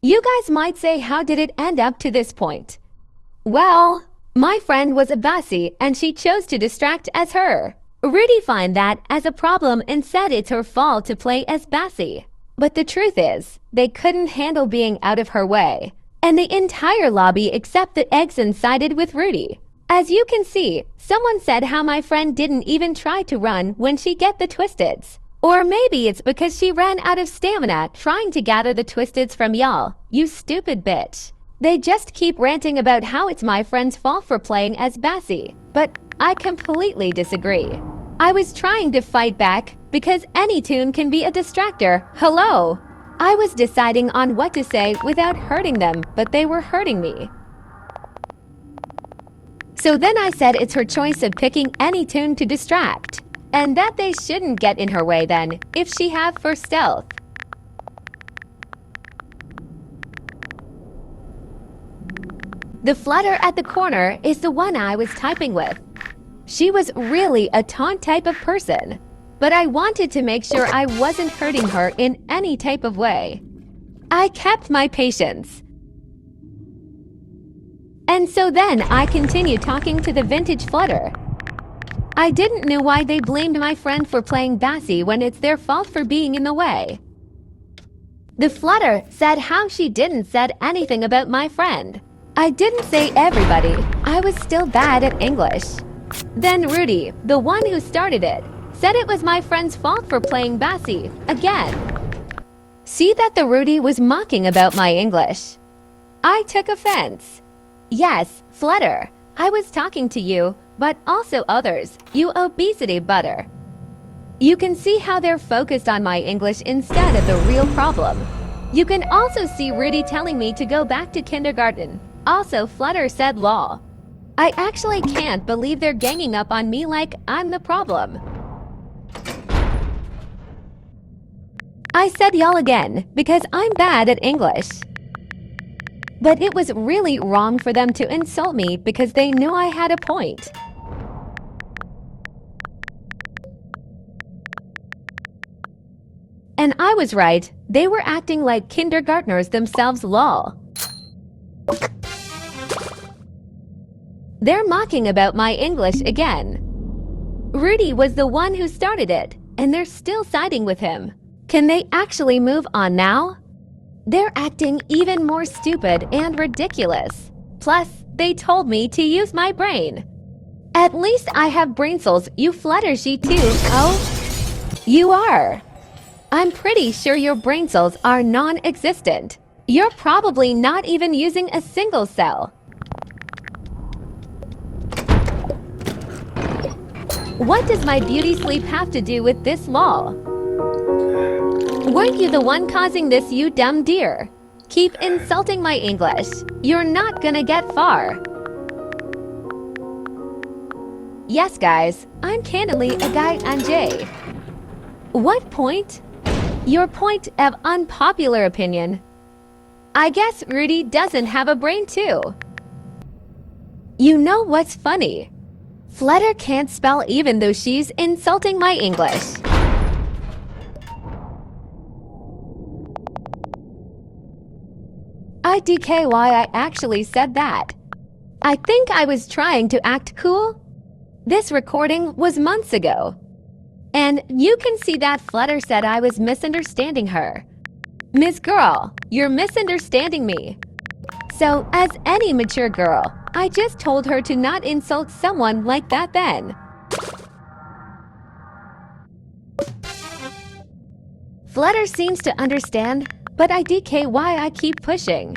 You guys might say, how did it end up to this point? Well, my friend was a Bassie and she chose to distract as her. Rudy find that as a problem and said it's her fault to play as Bassie. But the truth is, they couldn't handle being out of her way. And the entire lobby except the Exon sided with Rudy. As you can see, someone said how my friend didn't even try to run when she get the Twisteds. Or maybe it's because she ran out of stamina trying to gather the Twisteds from y'all, you stupid bitch. They just keep ranting about how it's my friend's fault for playing as Bassie, but I completely disagree. I was trying to fight back because any toon can be a distractor, hello? I was deciding on what to say without hurting them, but they were hurting me. So then I said it's her choice of picking any toon to distract. And that they shouldn't get in her way then, if she have for stealth. The flutter at the corner is the one I was typing with. She was really a taunt type of person, but I wanted to make sure I wasn't hurting her in any type of way. I kept my patience. And so then I continued talking to the vintage flutter. I didn't know why they blamed my friend for playing Bassie when it's their fault for being in the way. The flutter said how she didn't said anything about my friend. I didn't say everybody, I was still bad at English. Then Rudy, the one who started it, said it was my friend's fault for playing Bassie, again. See that the Rudy was mocking about my English. I took offense. Yes, flutter, I was talking to you, but also others, you obesity butter. You can see how they're focused on my English instead of the real problem. You can also see Rudy telling me to go back to kindergarten. Also, Flutter said law. I actually can't believe they're ganging up on me like I'm the problem. I said y'all again because I'm bad at English. But it was really wrong for them to insult me because they knew I had a point. And I was right, they were acting like kindergartners themselves, lol. They're mocking about my English again. Rudy was the one who started it, and they're still siding with him. Can they actually move on now? They're acting even more stupid and ridiculous. Plus, they told me to use my brain. At least I have brain cells, you Fluttershy too, oh? You are. I'm pretty sure your brain cells are non-existent. You're probably not even using a single cell. What does my beauty sleep have to do with this law? Weren't you the one causing this, you dumb deer? Keep insulting my English. You're not gonna get far. Yes, guys, I'm candidly a guy and Jay. What point? Your point of unpopular opinion. I guess Rudy doesn't have a brain too. You know what's funny? Flutter can't spell even though she's insulting my English. IDK why I actually said that. I think I was trying to act cool. This recording was months ago. And you can see that Flutter said I was misunderstanding her. Miss Girl, you're misunderstanding me. So, as any mature girl, I just told her to not insult someone like that then. Flutter seems to understand, but IDK why I keep pushing.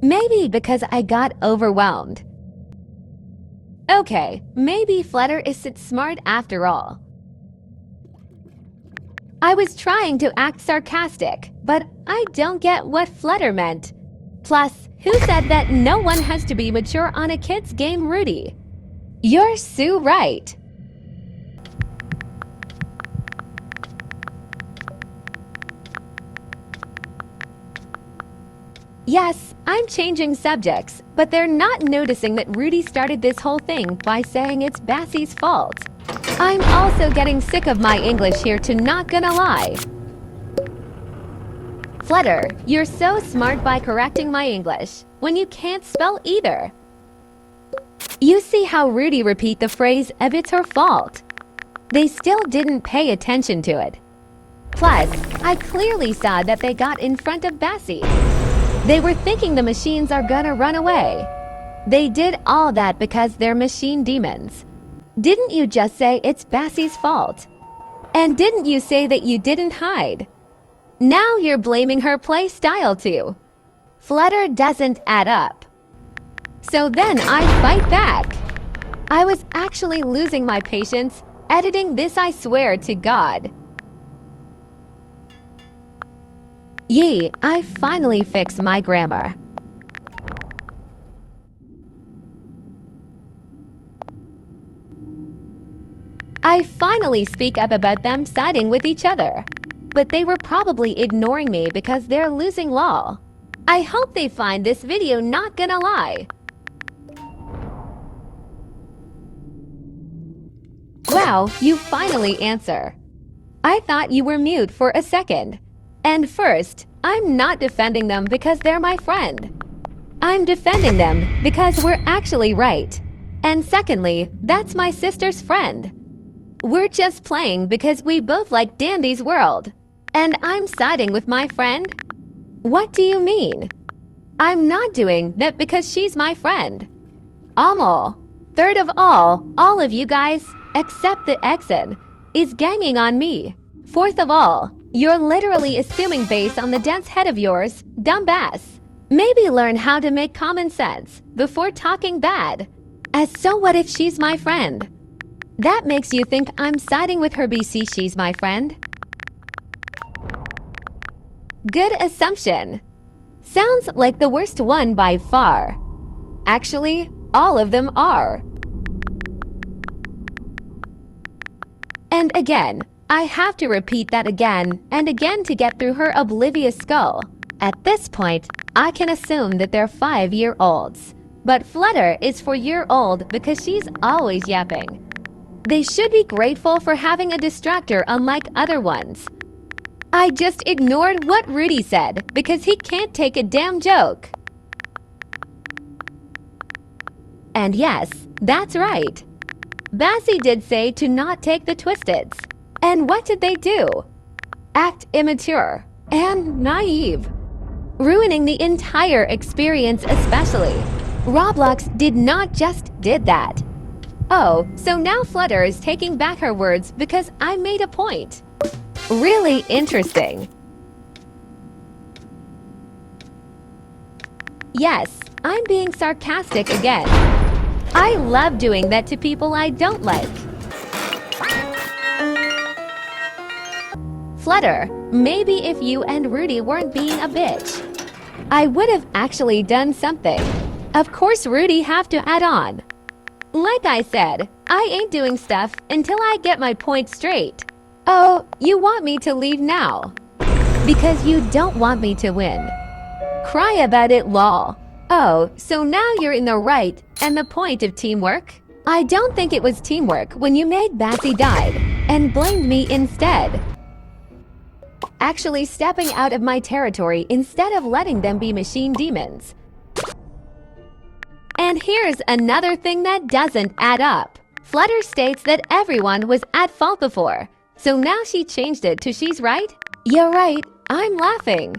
Maybe because I got overwhelmed. Okay, maybe Flutter isn't smart after all. I was trying to act sarcastic, but I don't get what Flutter meant. Plus, who said that no one has to be mature on a kid's game, Rudy? You're so right. Yes, I'm changing subjects, but they're not noticing that Rudy started this whole thing by saying it's Bassie's fault. I'm also getting sick of my English here, to not gonna lie. Flutter, you're so smart by correcting my English when you can't spell either. You see how Rudy repeat the phrase if it's her fault. They still didn't pay attention to it. Plus, I clearly saw that they got in front of Bassie. They were thinking the machines are gonna run away. They did all that because they're machine demons. Didn't you just say it's Bassie's fault? And didn't you say that you didn't hide? Now you're blaming her play style too. Flutter doesn't add up. So then I fight back. I was actually losing my patience editing this, I swear to God. Yee, I finally fixed my grammar. I finally speak up about them siding with each other. But they were probably ignoring me because they're losing lol. I hope they find this video not gonna lie. Wow, you finally answer. I thought you were mute for a second. And first, I'm not defending them because they're my friend. I'm defending them because we're actually right. And secondly, that's my sister's friend. We're just playing because we both like Dandy's World. And I'm siding with my friend? What do you mean? I'm not doing that because she's my friend. Amo. Third of all of you guys, except the Exen, is ganging on me. Fourth of all, you're literally assuming based on the dense head of yours, dumb bass. Maybe learn how to make common sense before talking bad. As so what if she's my friend? That makes you think I'm siding with her BC she's my friend? Good assumption. Sounds like the worst one by far. Actually, all of them are. And again, I have to repeat that again and again to get through her oblivious skull. At this point, I can assume that they're 5-year-olds. But Flutter is 4-year-old because she's always yapping. They should be grateful for having a distractor unlike other ones. I just ignored what Rudy said because he can't take a damn joke. And yes, that's right. Bassie did say to not take the twisteds. And what did they do? Act immature and naive, ruining the entire experience especially. Roblox did not just did that. Oh, so now Flutter is taking back her words because I made a point. Really interesting. Yes, I'm being sarcastic again. I love doing that to people I don't like. Flutter, maybe if you and Rudy weren't being a bitch, I would have actually done something. Of course Rudy have to add on. Like I said, I ain't doing stuff until I get my point straight. Oh, you want me to leave now? Because you don't want me to win. Cry about it, lol. Oh, so now you're in the right and the point of teamwork? I don't think it was teamwork when you made Bassie died and blamed me instead. Actually stepping out of my territory instead of letting them be machine demons. And here's another thing that doesn't add up. Flutter states that everyone was at fault before, so now she changed it to she's right? You're right, I'm laughing.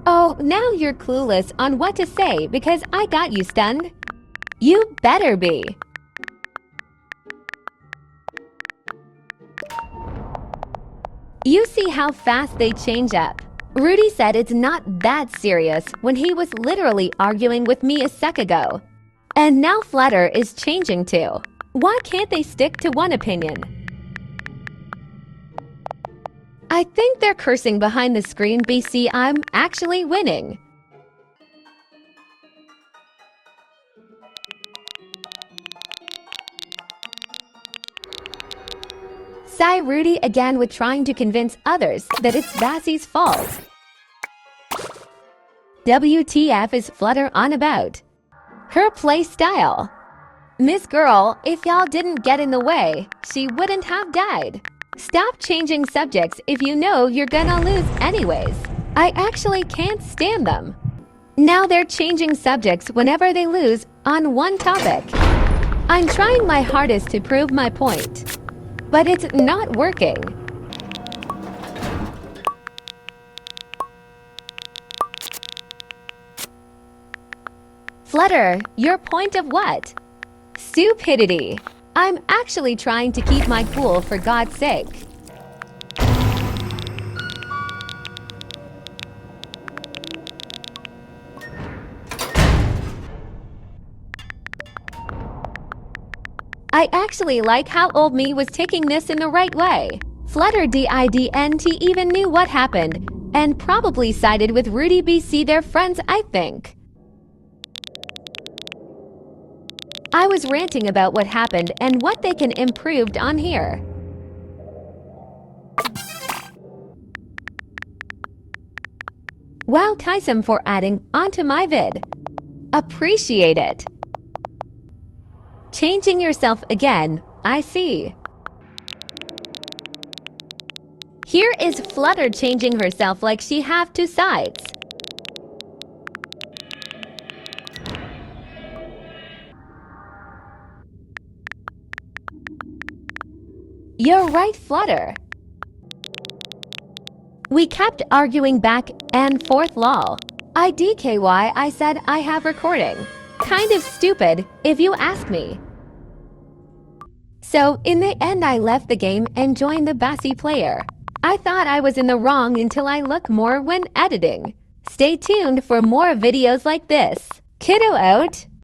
Oh, now you're clueless on what to say because I got you stunned. You better be. You see how fast they change up. Rudy said it's not that serious when he was literally arguing with me a sec ago. And now Flutter is changing too. Why can't they stick to one opinion? I think they're cursing behind the screen BC I'm actually winning. Sigh Rudy again with trying to convince others that it's Bassie's fault. WTF is Flutter on about? Her play style. Miss Girl, if y'all didn't get in the way, she wouldn't have died. Stop changing subjects if you know you're gonna lose anyways. I actually can't stand them. Now they're changing subjects whenever they lose on one topic. I'm trying my hardest to prove my point, but it's not working. Flutter, your point of what? Stupidity. I'm actually trying to keep my cool for God's sake. I actually like how old me was taking this in the right way. Flutter didn't even knew what happened, and probably sided with Rudy BC, their friends, I think. I was ranting about what happened and what they can improve on here. Wow, Kaisam for adding onto my vid. Appreciate it. Changing yourself again, I see. Here is Flutter changing herself like she have two sides. You're right, Flutter. We kept arguing back and forth lol. I said I have recording. Kind of stupid, if you ask me. So, in the end I left the game and joined the Bassie player. I thought I was in the wrong until I look more when editing. Stay tuned for more videos like this. Kiddo out!